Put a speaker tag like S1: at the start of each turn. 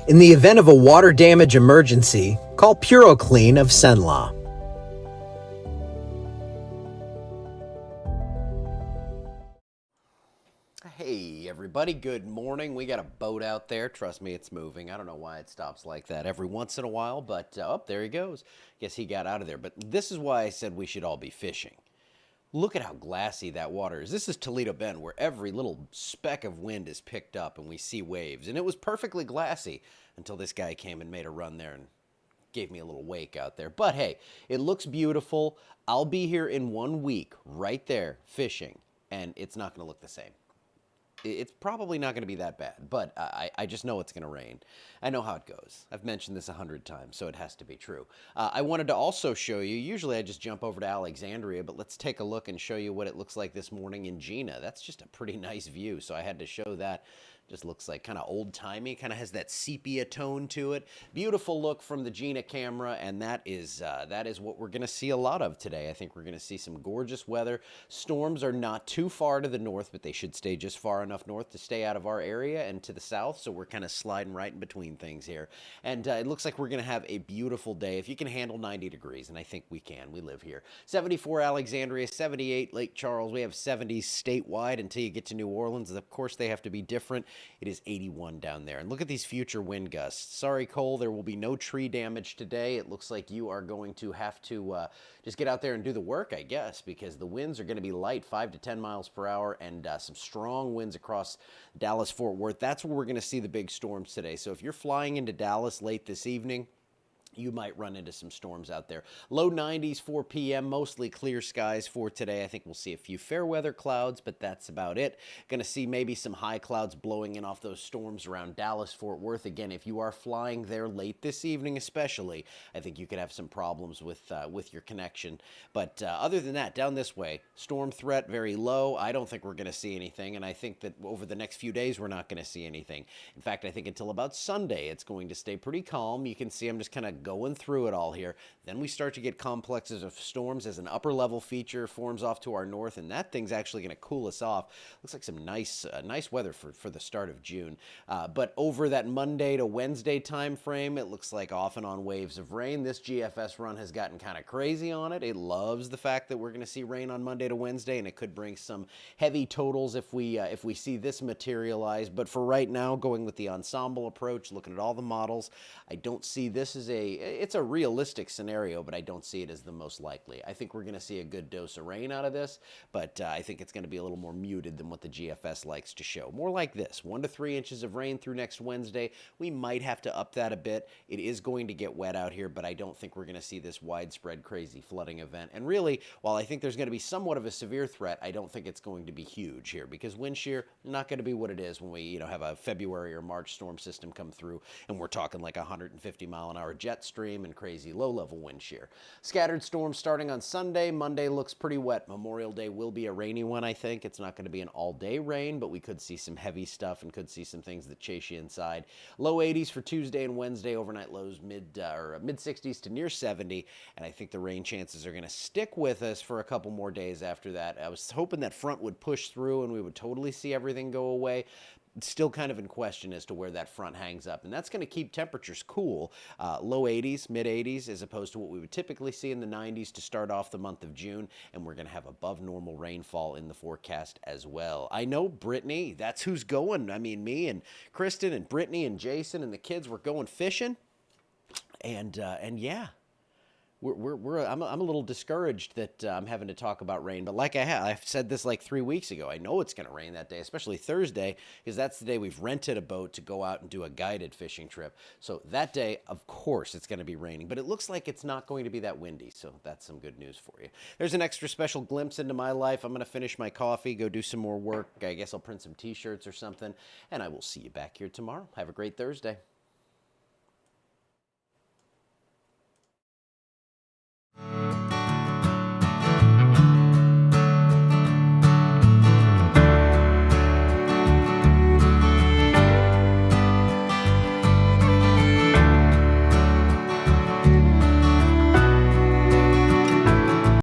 S1: In the event of a water damage emergency, call PuroClean of Cenla.
S2: Hey everybody, good morning. We got a boat out there. Trust me, it's moving. I don't know why it stops like that every once in a while, but there he goes. Guess he got out of there. But this is why I said we should all be fishing. Look at how glassy that water is. This is Toledo Bend, where every little speck of wind is picked up and we see waves. And it was perfectly glassy until this guy came and made a run there and gave me a little wake out there. But hey, it looks beautiful. I'll be here in 1 week right there fishing, and it's not going to look the same. It's probably not going to be that bad, but I just know it's going to rain. I know how it goes. I've mentioned this 100 times, so it has to be true. I wanted to also show you, usually I just jump over to Alexandria, but let's take a look and show you what it looks like this morning in Gina. That's just a pretty nice view, so I had to show that. Just looks like kind of old-timey, kind of has that sepia tone to it. Beautiful look from the Gina camera, and that is what we're going to see a lot of today. I think we're going to see some gorgeous weather. Storms are not too far to the north, but they should stay just far enough north to stay out of our area and to the south, so we're kind of sliding right in between things here. And it looks like we're going to have a beautiful day. If you can handle 90 degrees, and I think we can. We live here. 74 Alexandria, 78 Lake Charles. We have 70s statewide until you get to New Orleans. Of course, they have to be different. It is 81 down there. And look at these future wind gusts. Sorry, Cole, there will be no tree damage today. It looks like you are going to have to just get out there and do the work, I guess, because the winds are going to be light, 5 to 10 miles per hour, and some strong winds across Dallas-Fort Worth. That's where we're going to see the big storms today. So if you're flying into Dallas late this evening, you might run into some storms out there. Low 90s, 4 p.m., mostly clear skies for today. I think we'll see a few fair weather clouds, but that's about it. Going to see maybe some high clouds blowing in off those storms around Dallas, Fort Worth. Again, if you are flying there late this evening especially, I think you could have some problems with your connection. But other than that, down this way, storm threat very low. I don't think we're going to see anything, and I think that over the next few days, we're not going to see anything. In fact, I think until about Sunday, it's going to stay pretty calm. You can see I'm just kind of going through it all here. Then we start to get complexes of storms as an upper level feature forms off to our north, and that thing's actually going to cool us off. Looks like some nice weather for the start of June. But over that Monday to Wednesday time frame, it looks like off and on waves of rain. This GFS run has gotten kind of crazy on it. It loves the fact that we're going to see rain on Monday to Wednesday, and it could bring some heavy totals if we see this materialize. But for right now, going with the ensemble approach, looking at all the models, I don't see this as it's a realistic scenario, but I don't see it as the most likely. I think we're going to see a good dose of rain out of this, but I think it's going to be a little more muted than what the GFS likes to show. More like this, 1 to 3 inches of rain through next Wednesday. We might have to up that a bit. It is going to get wet out here, but I don't think we're going to see this widespread crazy flooding event. And really, while I think there's going to be somewhat of a severe threat, I don't think it's going to be huge here because wind shear not going to be what it is when we have a February or March storm system come through and we're talking like 150 mile an hour jet stream and crazy low-level wind shear. Scattered storms starting on Sunday. Monday looks pretty wet. Memorial Day will be a rainy one, I think. It's not going to be an all-day rain, but we could see some heavy stuff and could see some things that chase you inside. Low 80s for Tuesday and Wednesday. Overnight lows mid 60s to near 70, and I think the rain chances are going to stick with us for a couple more days after that. I was hoping that front would push through and we would totally see everything go away. It's still kind of in question as to where that front hangs up, and that's going to keep temperatures cool. Low 80s, mid 80s, as opposed to what we would typically see in the 90s to start off the month of June, and we're going to have above normal rainfall in the forecast as well. I know Brittany, that's who's going. I mean, me and Kristen and Brittany and Jason and the kids were going fishing, and yeah. I'm a little discouraged that I'm having to talk about rain, but like I've said this like 3 weeks ago, I know it's going to rain that day, especially Thursday, because that's the day we've rented a boat to go out and do a guided fishing trip. So that day, of course, it's going to be raining, but it looks like it's not going to be that windy, so that's some good news for you. There's an extra special glimpse into my life. I'm going to finish my coffee, go do some more work. I guess I'll print some t-shirts or something, and I will see you back here tomorrow. Have a great Thursday.